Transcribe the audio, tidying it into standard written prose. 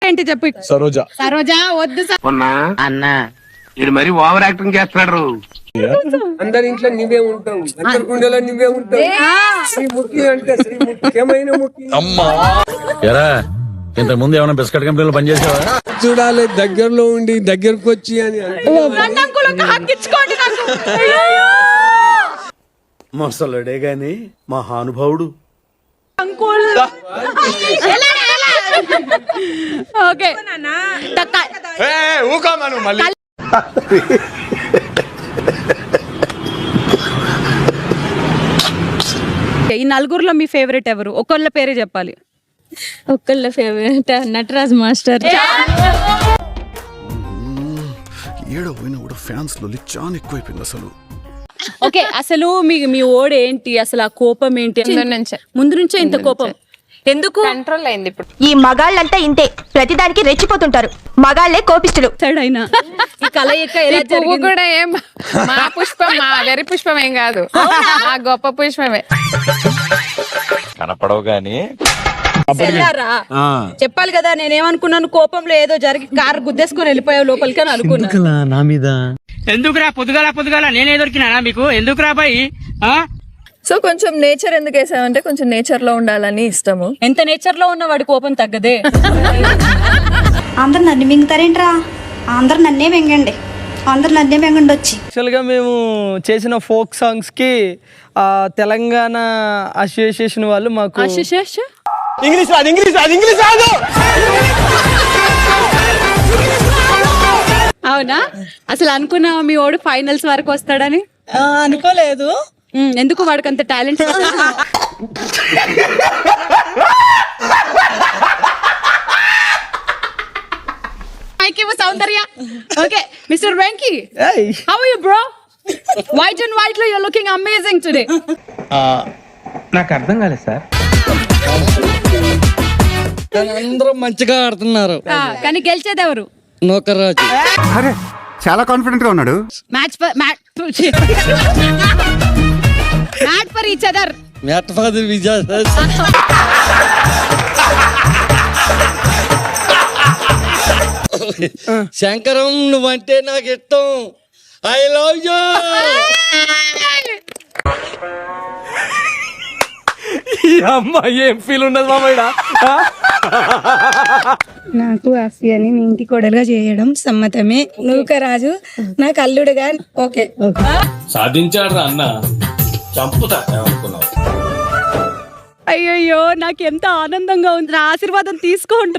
ఏంటి చెప్పు. సరోజా. సరోజా వద్దు అన్నా ఇది మరి ఓవర్ యాక్టింగ్ చేస్తున్నాడు. అందరి ఇంట్లో నువ్వే ఉంటావు, అందరి గుండెలో నువ్వే ఉంటావు. శ్రీముఖి అంటే శ్రీముఖ్యమైన ముఖి. అమ్మా ఎరా ఇంతకు ముందు ఏమైనా బిస్కెట్ కంపెనీలో పనిచేసావా? చూడాలి దగ్గరలో ఉండి దగ్గరకు వచ్చి అని మొసలుడే గాని మహానుభావుడు. ఓకే ఈ నలుగురులో మీ ఫేవరెట్ ఎవరు? ఒకళ్ళ పేరే చెప్పాలి. ఒక్కళ్ళ ఫేవరెట్ నటరాజ్ మాస్టర్. ఏడో పోయినా కూడా ఫ్యాన్స్ లో చాలా ఎక్కువైపోయింది అసలు. ఓకే అసలు మీ ఓడ్ ఏంటి అసలు? ఆ కోపం ఏంటి? ముందు నుంచే ఇంత కోపం ఎందుకు? కంట్రోల్ అయింది ఇప్పుడు. ఈ మగాళ్ళంతా ఇంతే, ప్రతిదానికి రెచ్చిపోతుంటారు. మగాళ్లే కోపిస్తులు. అయినా ఈ కలయిక ఎలా పువ్వు కూడా ఏం మా పుష్పం, మా వెరి పుష్పం ఏం కాదు, మా గొప్ప పుష్పమే. కనపడవు గాని చెప్పాలి కదా. నేనేమనుకున్నాను, కోపంలో ఏదో జరిగి కారు గుద్దేసుకొని వెళ్ళిపోయావు లోపలికి అని అనుకున్నా. నా మీద ఎందుకురా పొద్దుగాల నేనే దొరికినా మీకు? ఎందుకురా బాయ్? సో కొంచెం నేచర్ ఎందుకు వేసామంటే కొంచెం నేచర్ లో ఉండాలని ఇష్టము. ఎంత నేచర్ లో ఉన్న వాడి కోపం తగ్గదే. అందరు నన్ను మింగుతారేంట్రా? అందరు నన్నే మింగండి, అందరు నన్నే మింగండి వచ్చి. యాక్చువల్గా మేము చేసిన ఫోక్ సాంగ్స్ కి తెలంగాణ అసోసియేషన్ వాళ్ళు మాకు అవునా? అసలు అనుకున్నావా మీ ఓడు ఫైనల్స్ వరకు వస్తాడని? అనుకోలేదు. ఎందుకు? వాడికి అంత టాలెంట్. Soundarya. Okay mister Venky, how are you bro? White and white లో యూర్ లుకింగ్ అమేజింగ్ టుడే. నాకు అర్థం కాలేదు సార్. అందరూ మంచిగా ఆడుతున్నారు కానీ గెలిచేది ఎవరు? నోకరాజు. అరే చాలా కాన్ఫిడెంట్ గా ఉన్నాడు. Match for each other. మ్యాట్ ఫాదర్ విజయ్. శంకరం నువ్వంటే నాకు ఇష్టం. I love you. అమ్మ ఏం ఫీల్ ఉండదు మామయ్య. నాకు ఆసియాని మీ ఇంటి కోడలుగా చేయడం సమ్మతమే. నూకరాజు నాకు అల్లుడుగా ఓకే. సాధించాడు అన్న. చంపుతా అనుకున్నావు. అయ్యయ్యో నాకు ఎంత ఆనందంగా ఉంది. నా ఆశీర్వాదం తీసుకోండి.